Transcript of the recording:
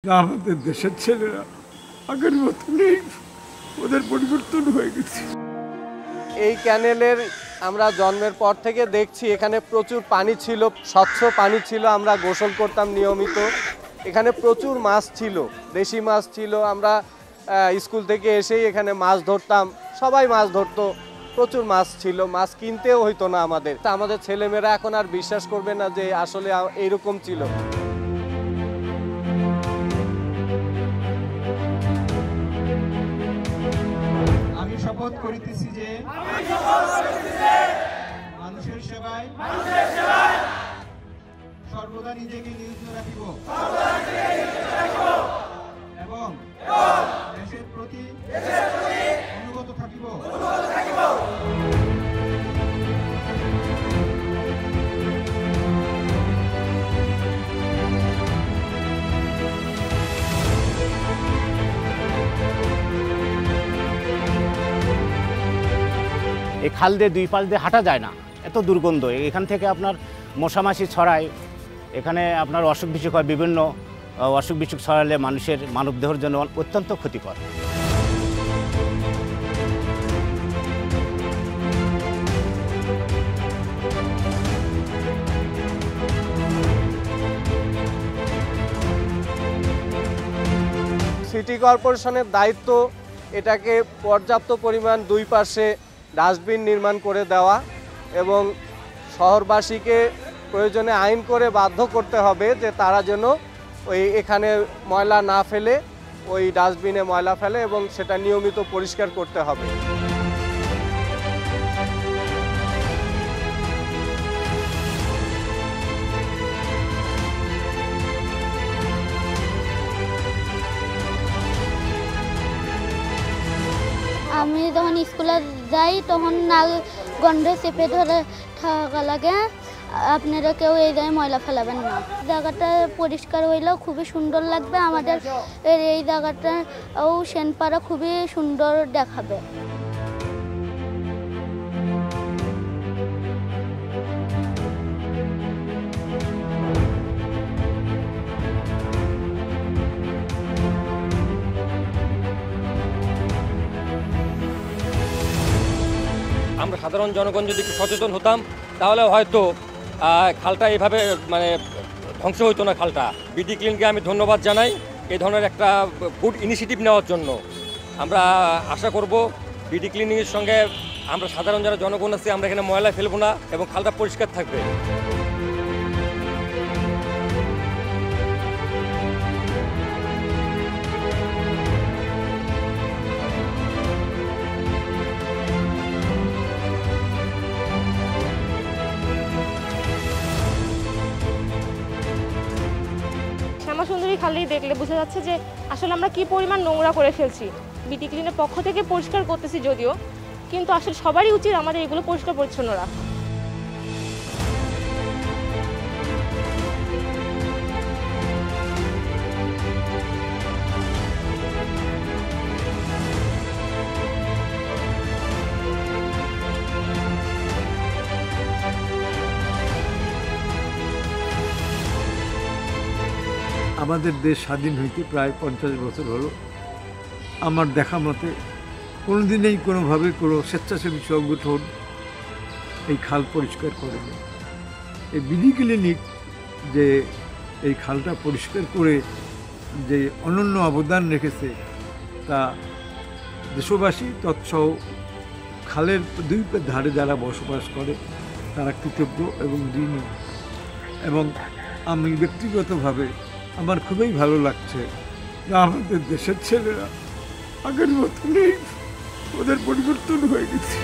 আমাদের দেশের ছেলেরা আগের মতো নেই, ওদের পরিবর্তন হয়ে গেছে। এই ক্যানেলের আমরা জন্মের পর থেকে দেখছি এখানে প্রচুর পানি ছিল, স্বচ্ছ পানি ছিল, আমরা গোসল করতাম নিয়মিত। এখানে প্রচুর মাছ ছিল, দেশি মাছ ছিল। আমরা স্কুল থেকে এসেই এখানে মাছ ধরতাম, সবাই মাছ ধরতো, প্রচুর মাছ ছিল, মাছ কিনতেও হইতো না আমাদের। তা আমাদের ছেলেমেয়েরা এখন আর বিশ্বাস করবে না যে আসলে এইরকম ছিল। আমি শপথ করিতেছি যে মানুষের সেবায় সর্বদা নিজেকে নিয়োজিত রাখিব এবং দেশের প্রতি অনুগত থাকিব। এই খাল দিয়ে দুই পাশ দিয়ে হাঁটা যায় না, এত দুর্গন্ধ। এখান থেকে আপনার মশামাছি ছড়ায়, এখানে আপনার অসুখ বিসুখ হয়, বিভিন্ন অসুখ বিসুখ ছড়ালে মানুষের মানবদেহের জন্য অত্যন্ত ক্ষতিকর। সিটি কর্পোরেশনের দায়িত্ব এটাকে পর্যাপ্ত পরিমাণ দুই পাশে ডাস্টবিন নির্মাণ করে দেওয়া এবং শহরবাসীকে প্রয়োজনে আইন করে বাধ্য করতে হবে যে তারা যেন এখানে ময়লা না ফেলে ওই ডাস্টবিনে ময়লা ফেলে এবং সেটা নিয়মিত পরিষ্কার করতে হবে। আমি যখন স্কুলে যাই তখন নাল গন্ধে চেপে ধরে থাকা লাগে। আপনারা কেউ এই জায়গায় ময়লা ফেলাবেন না। জায়গাটা পরিষ্কার হইলেও খুবই সুন্দর লাগবে, আমাদের এই জায়গাটাও সেনপাড়া খুবই সুন্দর দেখাবে। আমরা সাধারণ জনগণ যদি একটু সচেতন হতাম তাহলে হয়তো খালটা এইভাবে ধ্বংস হইতো না। খালটা বিডি ক্লিনকে আমি ধন্যবাদ জানাই এই ধরনের একটা গুড ইনিশিয়েটিভ নেওয়ার জন্য। আমরা আশা করব বিডি ক্লিনিংয়ের সঙ্গে আমরা সাধারণ যারা জনগণ আছে আমরা এখানে ময়লা ফেলবো না এবং খালটা পরিষ্কার থাকবে। শ্যামাসুন্দরী খালেই দেখলে বোঝা যাচ্ছে যে আসলে আমরা কি পরিমাণ নোংরা করে ফেলছি। বিডি ক্লিনের পক্ষ থেকে পরিষ্কার করতেছি যদিও, কিন্তু আসলে সবারই উচিত আমাদের এগুলো পরিষ্কার পরিচ্ছন্ন রাখা। আমাদের দেশ স্বাধীন হইতে প্রায় 50 বছর হলো। আমার দেখা মতে কোনোদিনই কোনোভাবে কোনো স্বেচ্ছাসেবী সংগঠন এই খাল পরিষ্কার করেনি। এই বিডি ক্লিনিক যে এই খালটা পরিষ্কার করে যে অনন্য অবদান রেখেছে তা দেশবাসী তৎসহ খালের দুই ধারে যারা বসবাস করে তারা কৃতজ্ঞ এবং ঋণী। এবং আমি ব্যক্তিগতভাবে আমার খুবই ভালো লাগছে যে আমাদের দেশের ছেলেরা আগের মতো নেই, ওদের পরিবর্তন হয়ে গেছে।